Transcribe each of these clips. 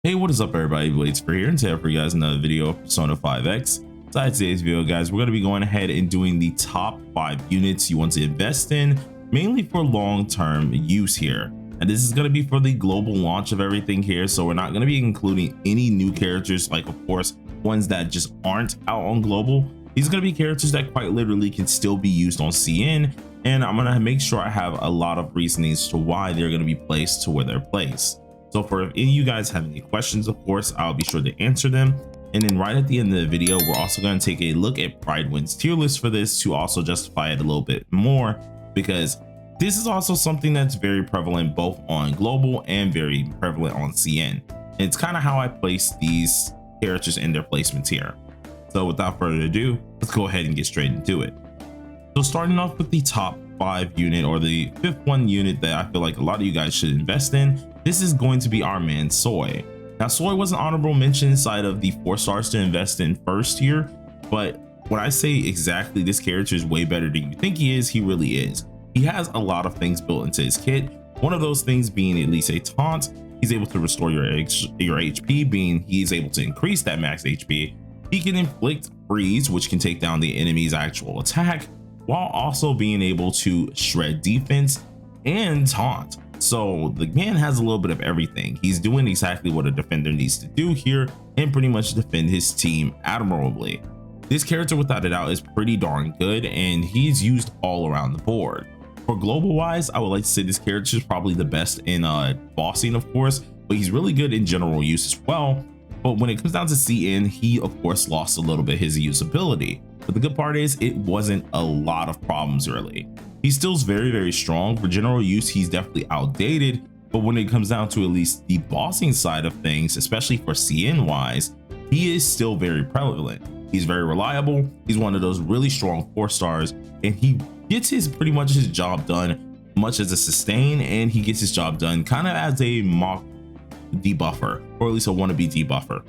Hey, what is up everybody? Blades for here, and today for you guys another video of Persona 5X. Inside today's video, guys, we're going to be going ahead and doing the top 5 units you want to invest in, mainly for long-term use here. And this is going to be for the global launch of everything here, so we're not going to be including any new characters, like of course ones that just aren't out on global. These are going to be characters that quite literally can still be used on CN, and I'm going to make sure I have a lot of reasonings to why they're going to be placed to where they're placed. So for if any of you guys have any questions, of course, I'll be sure to answer them. And then right at the end of the video, we're also going to take a look at Pridewind's tier list for this to also justify it a little bit more, because this is also something that's very prevalent both on global and very prevalent on CN. And it's kind of how I place these characters in their placements here. So without further ado, let's go ahead and get straight into it. So starting off with the top 5 unit, or the 5th one unit that I feel like a lot of you guys should invest in, this is going to be our man Soy. Now Soy was an honorable mention inside of the 4 stars to invest in first here, but when I say exactly this character is way better than you think he is, he really is. He has a lot of things built into his kit, one of those things being at least a taunt. He's able to restore your HP, being he's able to increase that max HP. He can inflict freeze, which can take down the enemy's actual attack, while also being able to shred defense and taunt. So the man has a little bit of everything. He's doing exactly what a defender needs to do here and pretty much defend his team admirably. This character without a doubt is pretty darn good, and he's used all around the board. For global wise, I would like to say this character is probably the best in bossing, of course, but he's really good in general use as well. But when it comes down to CN, he of course lost a little bit his usability. But the good part is it wasn't a lot of problems really. He still's very strong. For general use, he's definitely outdated, but when it comes down to at least the bossing side of things, especially for CN wise, he is still very prevalent. He's very reliable. He's one of those really strong 4 stars, and he gets his pretty much his job done much as a sustain, and he gets his job done kind of as a mock debuffer, or at least a wannabe debuffer.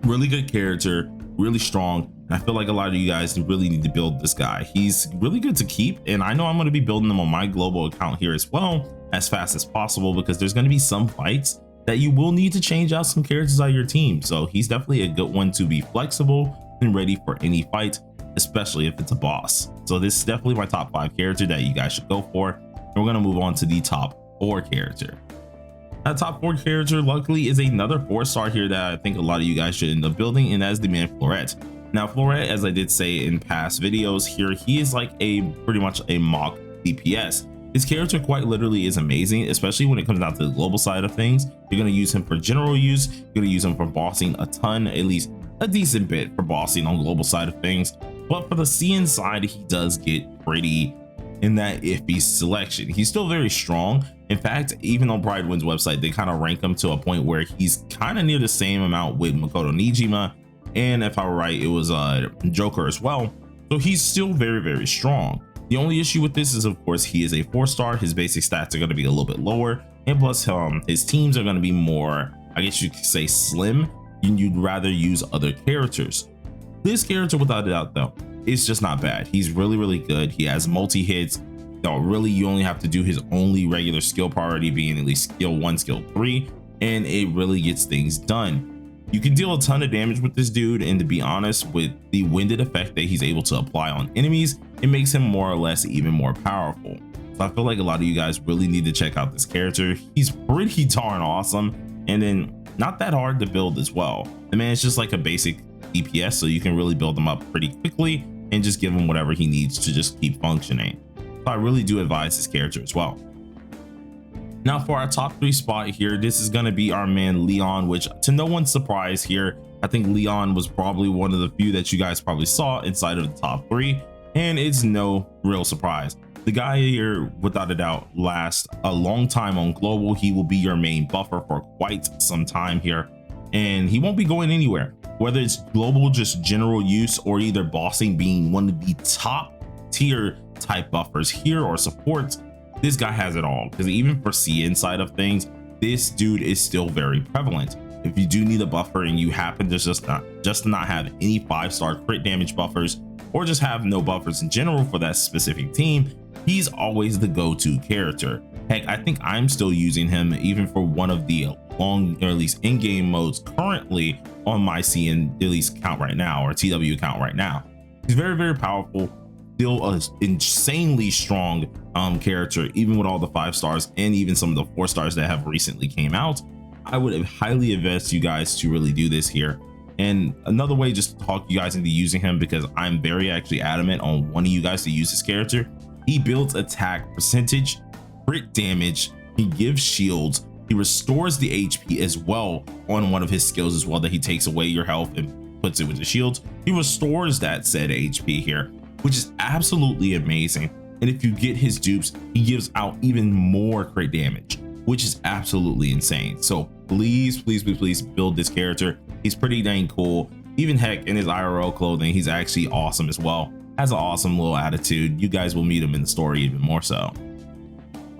Really good character, really strong. And I feel like a lot of you guys really need to build this guy. He's really good to keep, and I know I'm going to be building them on my global account here as well as fast as possible, because there's going to be some fights that you will need to change out some characters out of your team. So he's definitely a good one to be flexible and ready for any fight, especially if it's a boss. So this is definitely my top 5 character that you guys should go for. And we're going to move on to the top 4 character. That top 4 character luckily is another 4 star here that I think a lot of you guys should end up building, and that is the man Florette. Now Florette, as I did say in past videos here, he is like a pretty much a mock DPS. His character quite literally is amazing, especially when it comes down to the global side of things. You're going to use him for general use, you're going to use him for bossing a ton, at least a decent bit for bossing on global side of things. But for the CN side, he does get pretty in that iffy selection. He's still very strong. In fact, even on Pridewind's website, they kind of rank him to a point where he's kind of near the same amount with Makoto Nijima, and if I were right, it was Joker as well. So he's still very strong. The only issue with this is, of course, he is a 4 star. His basic stats are going to be a little bit lower, and plus his teams are going to be more, I guess you could say, slim, and you'd rather use other characters. This character without a doubt though, it's just not bad. He's really good. He has multi-hits. Really, you only have to do his only regular skill priority being at least skill 1, skill 3, and it really gets things done. You can deal a ton of damage with this dude, and to be honest, with the winded effect that he's able to apply on enemies, it makes him more or less even more powerful. So I feel like a lot of you guys really need to check out this character. He's pretty darn awesome, and then not that hard to build as well. The man is just like a basic DPS, so you can really build him up pretty quickly and just give him whatever he needs to just keep functioning. So I really do advise this character as well. Now for our top 3 spot here, this is going to be our man Leon, which to no one's surprise here, I think Leon was probably one of the few that you guys probably saw inside of the top 3, and it's no real surprise. The guy here without a doubt lasts a long time on global. He will be your main buffer for quite some time here, and he won't be going anywhere, whether it's global just general use, or either bossing being one of the top tier type buffers here, or supports. This guy has it all, because even for CN side of things, this dude is still very prevalent. If you do need a buffer and you happen to just not have any 5-star crit damage buffers, or just have no buffers in general for that specific team, he's always the go-to character. Heck, I think I'm still using him even for one of the long, or at least in-game modes currently on my CN at least account right now, or TW account right now. He's very powerful, still a insanely strong character, even with all the 5 stars and even some of the 4 stars that have recently came out. I would highly advise you guys to really do this here. And another way, just to talk you guys into using him, because I'm very actually adamant on wanting you guys to use this character. He builds attack percentage, crit damage, he gives shields, he restores the HP as well on one of his skills as well, that he takes away your health and puts it with the shields. He restores that said HP here, which is absolutely amazing. And if you get his dupes, he gives out even more crit damage, which is absolutely insane. So please build this character. He's pretty dang cool. Even heck, in his IRL clothing, he's actually awesome as well. Has an awesome little attitude. You guys will meet him in the story even more so.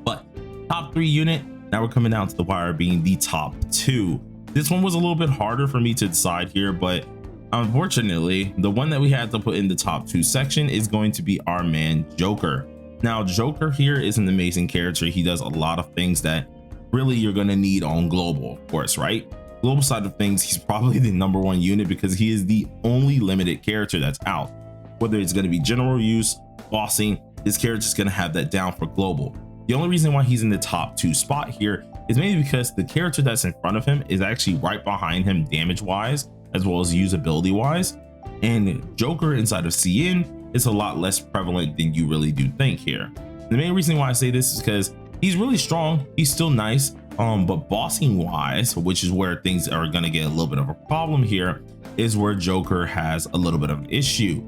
But top 3 unit, now we're coming down to the wire, being the top 2. This one was a little bit harder for me to decide here, but unfortunately, the one that we had to put in the top 2 section is going to be our man Joker. Now, Joker here is an amazing character. He does a lot of things that really you're going to need on global, of course, right? Global side of things, he's probably the #1 unit because he is the only limited character that's out. Whether it's going to be general use, bossing, this character is going to have that down for global. The only reason why he's in the top 2 spot here is maybe because the character that's in front of him is actually right behind him damage wise, as well as usability wise. And Joker inside of CN is a lot less prevalent than you really do think here. The main reason why I say this is because he's really strong, he's still nice, but bossing wise, which is where things are going to get a little bit of a problem here, is where Joker has a little bit of an issue.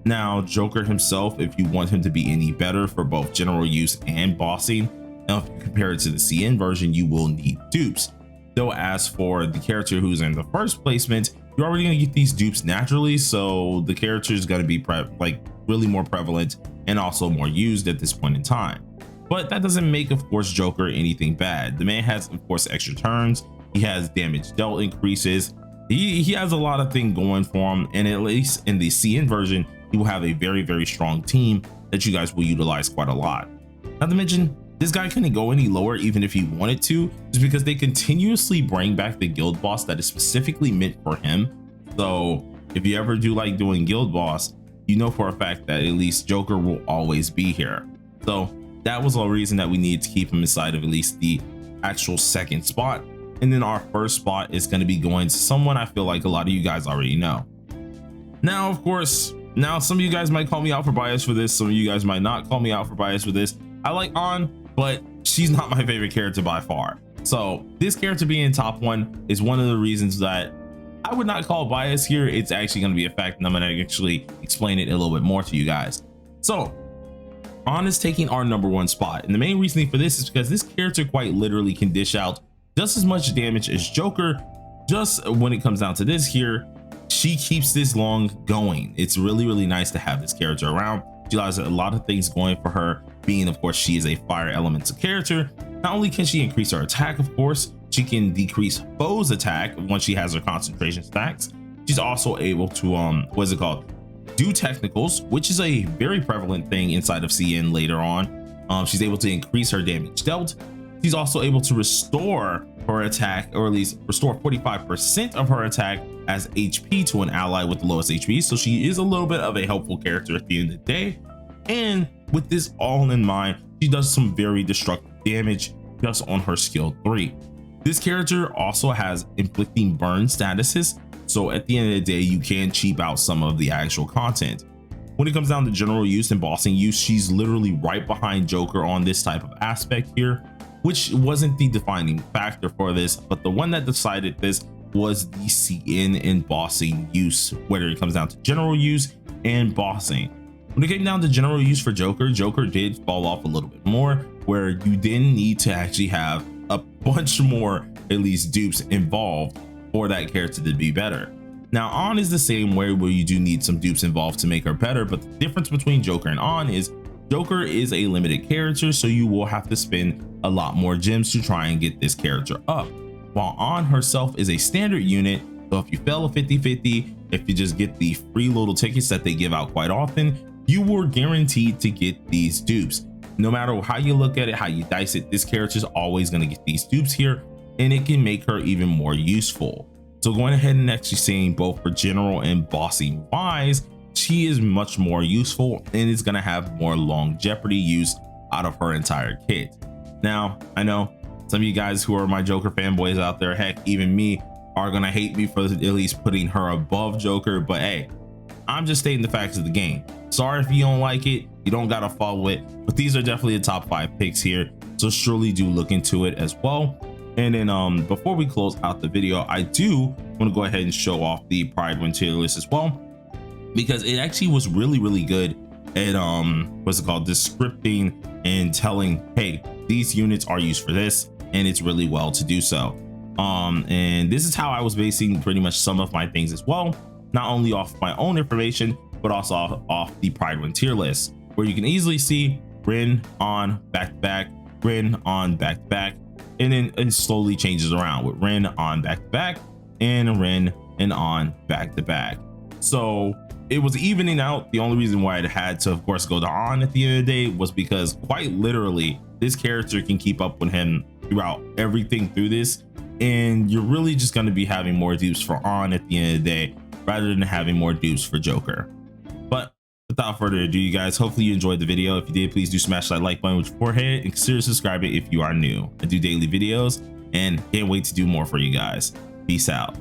Now, Joker himself, if you want him to be any better for both general use and bossing, if you compare it to the CN version, you will need dupes. Though as for the character who's in the first placement, you're already going to get these dupes naturally, so the character is going to be really more prevalent and also more used at this point in time. But that doesn't make, of course, Joker anything bad. The man has, of course, extra turns, he has damage dealt increases, he has a lot of things going for him, and at least in the CN version, he will have a very strong team that you guys will utilize quite a lot. Not to mention, this guy couldn't go any lower even if he wanted to, just because they continuously bring back the guild boss that is specifically meant for him. So if you ever do like doing guild boss, you know for a fact that at least Joker will always be here. So that was a reason that we need to keep him inside of at least the actual 2nd spot. And then our 1st spot is going to be going to someone I feel like a lot of you guys already know. Now, of course, now some of you guys might call me out for bias for this, some of you guys might not call me out for bias for this. I like An, but she's not my favorite character by far. So this character being top 1 is one of the reasons that I would not call bias here. It's actually going to be a fact, and I'm going to actually explain it a little bit more to you guys. So An is taking our #1 spot, and the main reason for this is because this character quite literally can dish out just as much damage as Joker. Just when it comes down to this here, she keeps this long going. It's really nice to have this character around. She has a lot of things going for her, being, of course, she is a fire elemental character. Not only can she increase her attack, of course, she can decrease foes attack once she has her concentration stacks. She's also able to do technicals, which is a very prevalent thing inside of CN later on. She's able to increase her damage dealt. She's also able to restore her attack, or at least restore 45% of her attack as HP to an ally with the lowest HP. So she is a little bit of a helpful character at the end of the day. And with this all in mind, she does some very destructive damage just on her skill 3. This character also has inflicting burn statuses, so at the end of the day, you can cheap out some of the actual content. When it comes down to general use and bossing use, she's literally right behind Joker on this type of aspect here, which wasn't the defining factor for this, but the one that decided this was the CN and bossing use, whether it comes down to general use and bossing. When it came down to general use for Joker, Joker did fall off a little bit more, where you didn't need to actually have a bunch more, at least, dupes involved for that character to be better. Now, An is the same way, where you do need some dupes involved to make her better, but the difference between Joker and An is Joker is a limited character, so you will have to spend a lot more gems to try and get this character up, while An herself is a standard unit. So if you fail a 50-50, if you just get the free little tickets that they give out quite often, you were guaranteed to get these dupes. No matter how you look at it, how you dice it, this character is always going to get these dupes here, and it can make her even more useful. So going ahead and actually saying both for general and bossy wise, she is much more useful and is going to have more longevity use out of her entire kit. Now, I know some of you guys who are my Joker fanboys out there, heck, even me, are going to hate me for at least putting her above Joker, but hey, I'm just stating the facts of the game. Sorry if you don't like it, you don't got to follow it, but these are definitely the top 5 picks here, so surely do look into it as well. And then before we close out the video, I do want to go ahead and show off the Pride 1 tier list as well, because it actually was really good at what's it called, descripting and telling, hey, these units are used for this, and it's really well to do so. And this is how I was basing pretty much some of my things as well, not only off my own information, but also off the Pride 1 tier list, where you can easily see Rin on back-to-back, Rin on back-to-back, and then it slowly changes around with Rin on back-to-back and Rin and on back-to-back. So it was evening out. The only reason why it had to, of course, go to on at the end of the day was because quite literally this character can keep up with him throughout everything through this, and you're really just going to be having more dupes for on at the end of the day rather than having more dupes for Joker. But without further ado, you guys, hopefully you enjoyed the video. If you did, please do smash that like button with your forehead and consider subscribing if you are new. I do daily videos and can't wait to do more for you guys. Peace out.